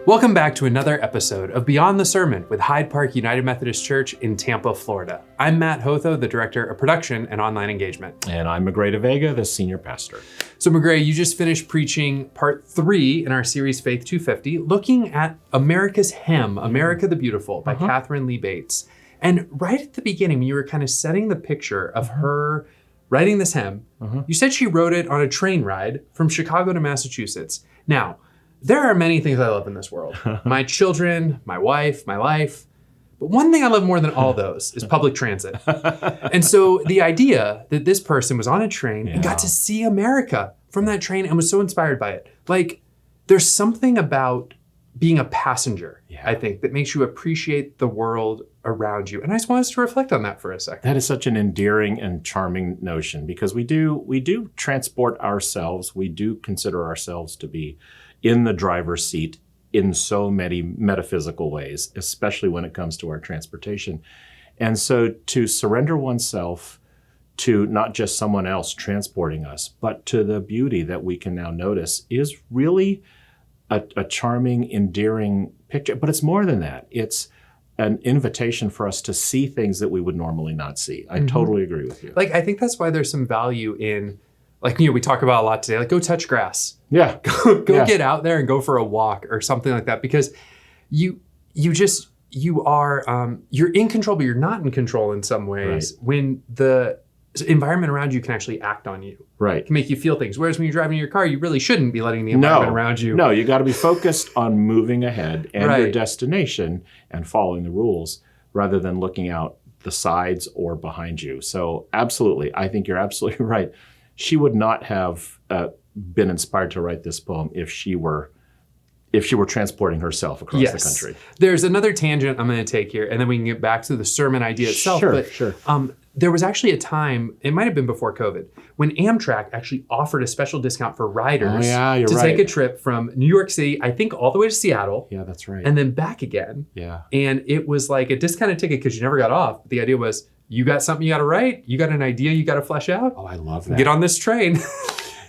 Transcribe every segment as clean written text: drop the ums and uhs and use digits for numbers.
Welcome back to another episode of Beyond the Sermon with Hyde Park United Methodist Church in Tampa, Florida. I'm Matt Hotho, the Director of Production and Online Engagement. And I'm Magrey Vega, the Senior Pastor. So Magrey, you just finished preaching part 3 in our series Faith 250, looking at America's Hymn, America the Beautiful by Catherine Lee Bates. And right at the beginning, when you were kind of setting the picture of her writing this hymn, you said she wrote it on a train ride from Chicago to Massachusetts. Now, there are many things I love in this world. My children, my wife, my life. But one thing I love more than all those is public transit. And so the idea that this person was on a train and got to see America from that train and was so inspired by it. Like, there's something about being a passenger, I think, that makes you appreciate the world around you. And I just want us to reflect on that for a second. That is such an endearing and charming notion because we do transport ourselves. We do consider ourselves to be in the driver's seat in so many metaphysical ways, especially when it comes to our transportation. And so to surrender oneself to not just someone else transporting us, but to the beauty that we can now notice is really a charming, endearing picture. But it's more than that. It's an invitation for us to see things that we would normally not see. I totally agree with you. Like, I think that's why there's some value in, like, we talk about a lot today, like, go touch grass. Yeah. Go get out there and go for a walk or something like that, because you're in control, but you're not in control in some ways when the environment around you can actually act on you. Right. Can make you feel things. Whereas when you're driving your car, you really shouldn't be letting the environment around you. No, you got to be focused on moving ahead and your destination and following the rules rather than looking out the sides or behind you. So absolutely, I think you're absolutely right. She would not have been inspired to write this poem if she were transporting herself across the country. There's another tangent I'm going to take here, and then we can get back to the sermon idea itself. Sure. There was actually a time, it might have been before COVID, when Amtrak actually offered a special discount for riders to take a trip from New York City, I think all the way to Seattle. Yeah, that's right. And then back again. Yeah. And it was like a discounted ticket because you never got off. But the idea was, you got something you got to write, you got an idea you got to flesh out. Oh, I love that. Get on this train.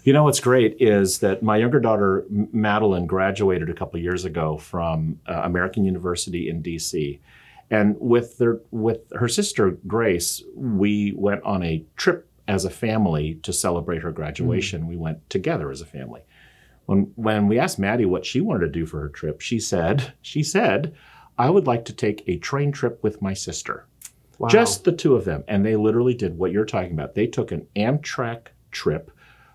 You know what's great is that my younger daughter, Madeline, graduated a couple of years ago from American University in D.C. And with her sister, Grace, we went on a trip as a family to celebrate her graduation. We went together as a family. When we asked Maddie what she wanted to do for her trip, she said, I would like to take a train trip with my sister. Wow. Just the two of them. And they literally did what you're talking about. They took an Amtrak trip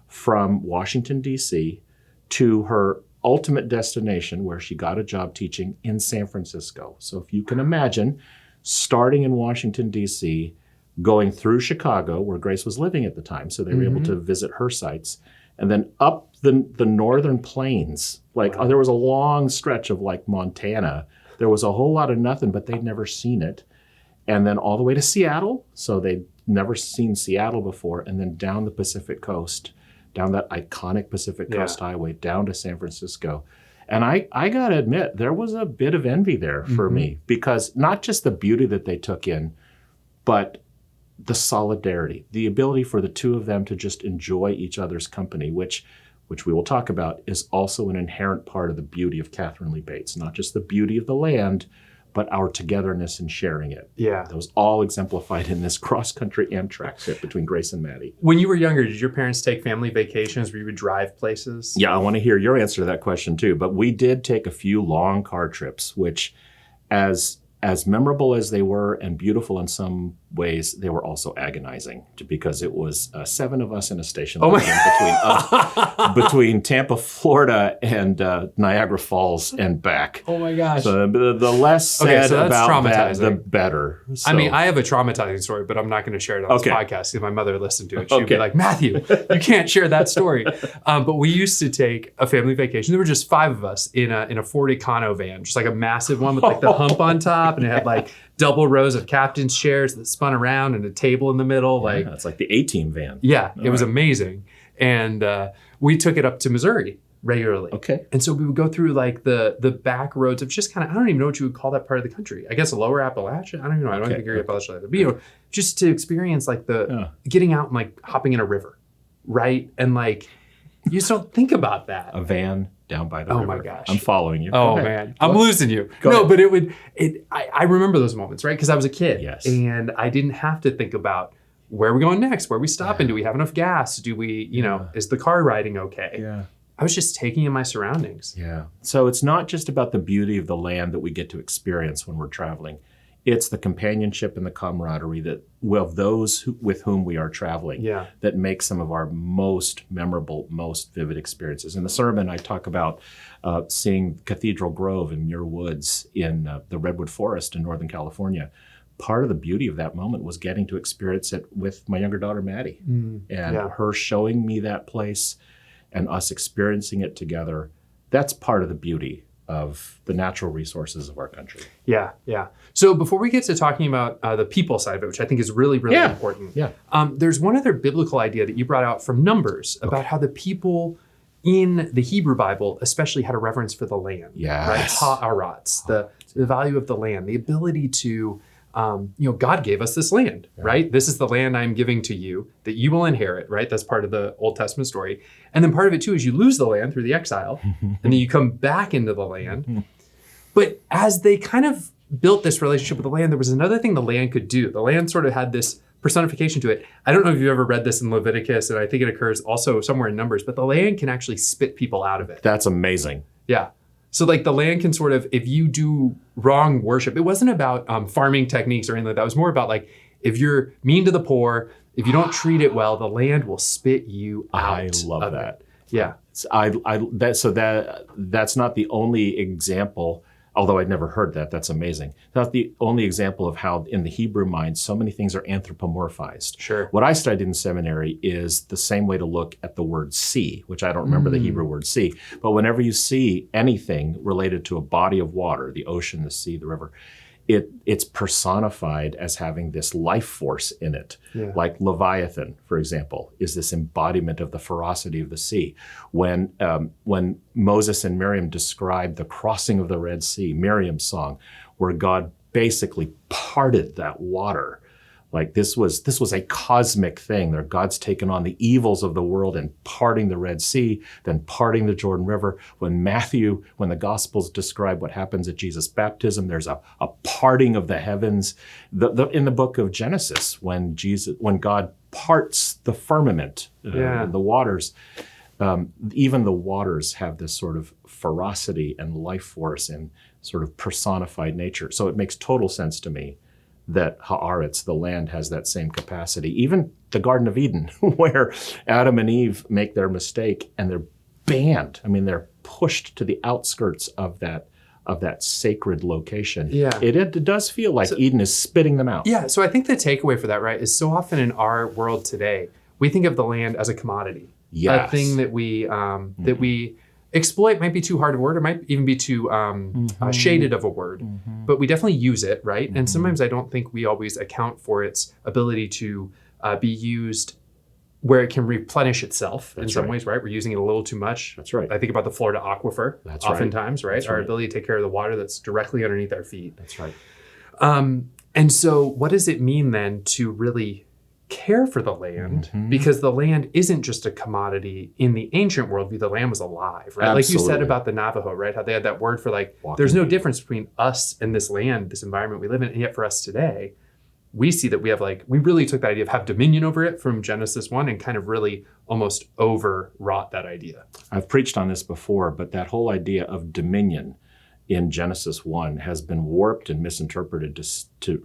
from Washington, D.C. to her ultimate destination where she got a job teaching in San Francisco. So if you can imagine, starting in Washington, D.C., going through Chicago, where Grace was living at the time, so they were able to visit her sites, and then up the northern plains. There was a long stretch of Montana. There was a whole lot of nothing, but they'd never seen it. And then all the way to Seattle, so they'd never seen Seattle before, and then down the Pacific coast, down that iconic Pacific Coast Highway, down to San Francisco. And I got to admit, there was a bit of envy there for me, because not just the beauty that they took in, but the solidarity, the ability for the two of them to just enjoy each other's company, which we will talk about, is also an inherent part of the beauty of Catherine Lee Bates, not just the beauty of the land, but our togetherness in sharing it. Yeah. That was all exemplified in this cross-country Amtrak trip between Grace and Maddie. When you were younger, did your parents take family vacations where you would drive places? Yeah, I want to hear your answer to that question too. But we did take a few long car trips, which as memorable as they were and beautiful in some ways, they were also agonizing because it was 7 of us in a station between Tampa, Florida, and Niagara Falls and back. Oh my gosh! So the less said about that, the better. So, I mean, I have a traumatizing story, but I'm not going to share it on this podcast. If my mother listened to it, she'd be like, "Matthew, you can't share that story." But we used to take a family vacation. There were just 5 of us in a Ford Econo van, just like a massive one with the hump on top, and it had double rows of captain's chairs that spun around and a table in the middle. It's like the A-Team van. Yeah, it was amazing. And we took it up to Missouri regularly. Okay. And so we would go through the back roads of just kind of, I don't even know what you would call that part of the country. I guess lower Appalachia. I don't even know. I don't think you're Appalachia. But just to experience the getting out and hopping in a river, right? And you just don't think about that. A van down by the Oh river. my gosh. I'm following you. Oh Go ahead. man, Go I'm ahead. losing you. Go No, ahead. but I remember those moments, right? Because I was a kid. Yes. And I didn't have to think about where are we going next? Where are we stopping? Do we have enough gas? Do we, is the car riding okay? Yeah. I was just taking in my surroundings. Yeah. So it's not just about the beauty of the land that we get to experience when we're traveling. It's the companionship and the camaraderie of those with whom we are traveling that make some of our most memorable, most vivid experiences. In the sermon, I talk about seeing Cathedral Grove in Muir Woods in the Redwood Forest in Northern California. Part of the beauty of that moment was getting to experience it with my younger daughter, Maddie, her showing me that place and us experiencing it together. That's part of the beauty of the natural resources of our country. Yeah. So before we get to talking about the people side of it, which I think is really, really important, there's one other biblical idea that you brought out from Numbers about how the people in the Hebrew Bible especially had a reverence for the land. Yes. Right? Ha'aratz, the value of the land, the ability to, God gave us this land, right? This is the land I'm giving to you that you will inherit, right? That's part of the Old Testament story. And then part of it too is you lose the land through the exile and then you come back into the land. But as they kind of built this relationship with the land, there was another thing the land could do. The land sort of had this personification to it. I don't know if you've ever read this in Leviticus, and I think it occurs also somewhere in Numbers, but the land can actually spit people out of it. That's amazing. Yeah. So like the land can sort of, if you do wrong worship, it wasn't about farming techniques or anything like that. It was more about like, if you're mean to the poor, if you don't treat it well, the land will spit you out. I love that. Yeah. That's not the only example, although I'd never heard that. That's amazing. That's not the only example of how in the Hebrew mind, so many things are anthropomorphized. Sure. What I studied in seminary is the same way to look at the word sea, which I don't remember the Hebrew word sea. But whenever you see anything related to a body of water, the ocean, the sea, the river, it's personified as having this life force in it. Yeah. Like Leviathan, for example, is this embodiment of the ferocity of the sea. When Moses and Miriam described the crossing of the Red Sea, Miriam's song, where God basically parted that water. Like this was a cosmic thing. There, God's taken on the evils of the world and parting the Red Sea, then parting the Jordan River. When the Gospels describe what happens at Jesus' baptism, there's a parting of the heavens. In the book of Genesis, when God parts the firmament, the waters, even the waters have this sort of ferocity and life force and sort of personified nature. So it makes total sense to me that ha'aretz, the land, has that same capacity. Even the Garden of Eden, where Adam and Eve make their mistake and they're banned. I mean, they're pushed to the outskirts of that sacred location. Yeah. It does feel like Eden is spitting them out. Yeah, so I think the takeaway for that, right, is so often in our world today, we think of the land as a commodity. Yes. A thing that we exploit. Might be too hard of a word, or might even be too shaded of a word, but we definitely use it, right? And sometimes I don't think we always account for its ability to be used where it can replenish itself in some ways, right? We're using it a little too much. That's right. I think about the Florida aquifer oftentimes, right? Our ability to take care of the water that's directly underneath our feet. That's right. And so what does it mean then to really care for the land? Because the land isn't just a commodity. In the ancient worldview, the land was alive, right? Absolutely. Like you said about the Navajo, right? How they had that word for like, there's no difference between us and this land, this environment we live in. And yet for us today, we see that we really took that idea of have dominion over it from Genesis 1 and kind of really almost overwrought that idea. I've preached on this before, but that whole idea of dominion in Genesis 1 has been warped and misinterpreted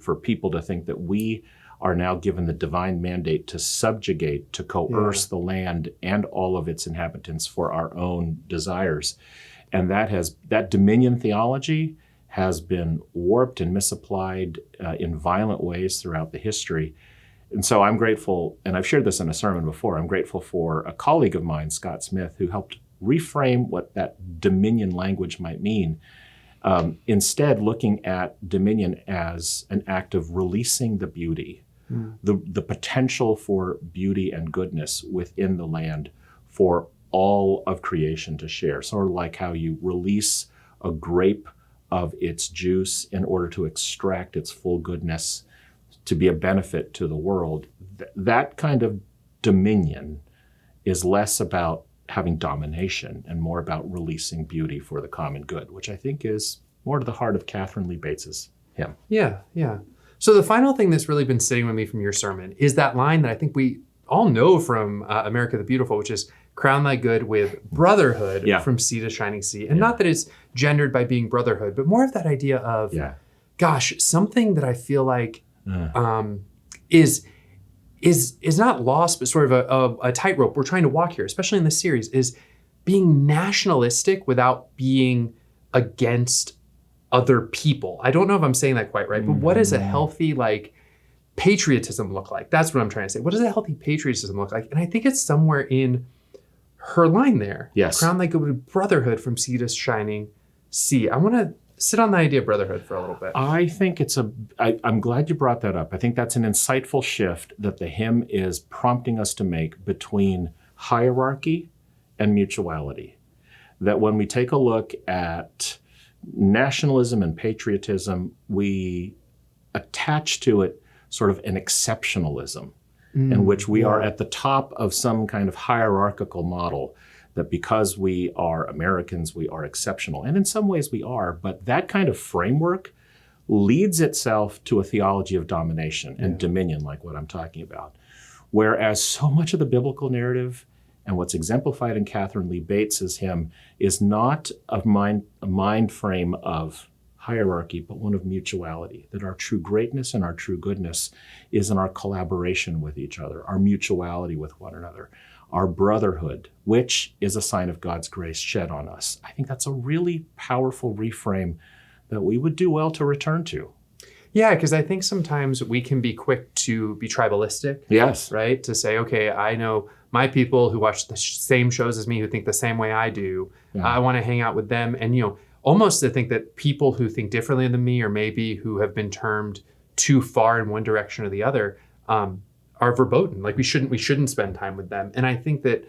for people to think that we are now given the divine mandate to subjugate, to coerce the land and all of its inhabitants for our own desires. And that dominion theology has been warped and misapplied in violent ways throughout the history. And so I'm grateful, and I've shared this in a sermon before, I'm grateful for a colleague of mine, Scott Smith, who helped reframe what that dominion language might mean. Instead, looking at dominion as an act of releasing the beauty, the potential for beauty and goodness within the land for all of creation to share. Sort of like how you release a grape of its juice in order to extract its full goodness to be a benefit to the world. That kind of dominion is less about having domination and more about releasing beauty for the common good, which I think is more to the heart of Catherine Lee Bates's hymn. Yeah, yeah. So the final thing that's really been sitting with me from your sermon is that line that I think we all know from America the Beautiful, which is crown thy good with brotherhood from sea to shining sea. And not that it's gendered by being brotherhood, but more of that idea of, gosh, something that I feel like is not lost, but sort of a tightrope we're trying to walk here, especially in this series, is being nationalistic without being against other people. I don't know if I'm saying that quite right, but what does a healthy patriotism look like? That's what I'm trying to say. What does a healthy patriotism look like? And I think it's somewhere in her line there. Yes. Crown thy good with brotherhood from sea to shining sea. I want to sit on the idea of brotherhood for a little bit. I think I'm glad you brought that up. I think that's an insightful shift that the hymn is prompting us to make between hierarchy and mutuality. That when we take a look at nationalism and patriotism, we attach to it sort of an exceptionalism in which we are at the top of some kind of hierarchical model, that because we are Americans, we are exceptional. And in some ways we are, but that kind of framework leads itself to a theology of domination and dominion, like what I'm talking about. Whereas so much of the biblical narrative and what's exemplified in Catherine Lee Bates's hymn is not a mind frame of hierarchy, but one of mutuality, that our true greatness and our true goodness is in our collaboration with each other, our mutuality with one another, our brotherhood, which is a sign of God's grace shed on us. I think that's a really powerful reframe that we would do well to return to. Yeah, because I think sometimes we can be quick to be tribalistic. Yes. Right? To say, okay, I know my people who watch the same shows as me, who think the same way I do. I want to hang out with them. And, almost to think that people who think differently than me, or maybe who have been termed too far in one direction or the other, are verboten. Like we shouldn't spend time with them. And I think that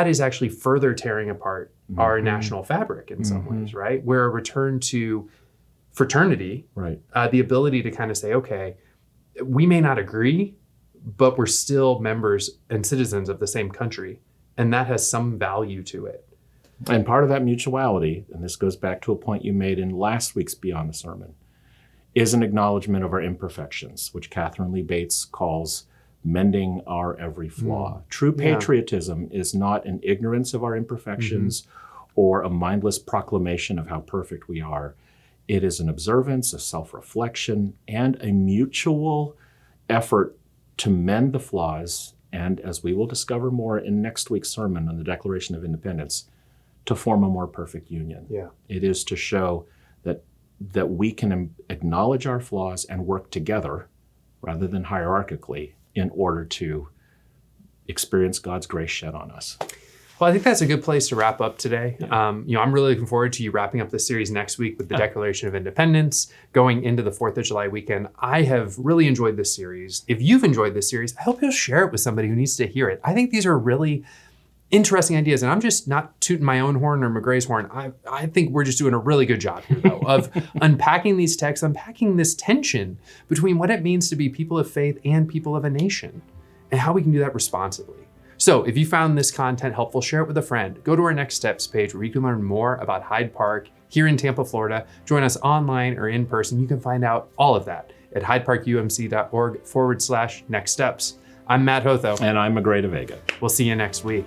is actually further tearing apart our national fabric in some ways, right? Where a return to fraternity, the ability to kind of say, okay, we may not agree, but we're still members and citizens of the same country. And that has some value to it. And part of that mutuality, and this goes back to a point you made in last week's Beyond the Sermon, is an acknowledgement of our imperfections, which Catherine Lee Bates calls mending our every flaw. True patriotism is not an ignorance of our imperfections or a mindless proclamation of how perfect we are. It is an observance, a self-reflection, and a mutual effort to mend the flaws, and as we will discover more in next week's sermon on the Declaration of Independence, to form a more perfect union. It is to show that we can acknowledge our flaws and work together rather than hierarchically in order to experience God's grace shed on us. Well, I think that's a good place to wrap up today. I'm really looking forward to you wrapping up this series next week with the Declaration of Independence, going into the 4th of July weekend. I have really enjoyed this series. If you've enjoyed this series, I hope you'll share it with somebody who needs to hear it. I think these are really interesting ideas, and I'm just not tooting my own horn or Magrey's horn. I think we're just doing a really good job here, though, of unpacking these texts, unpacking this tension between what it means to be people of faith and people of a nation, and how we can do that responsibly. So if you found this content helpful, share it with a friend. Go to our Next Steps page where you can learn more about Hyde Park here in Tampa, Florida. Join us online or in person. You can find out all of that at hydeparkumc.org/next steps. I'm Matt Hotho. And I'm Magrey de Vega. We'll see you next week.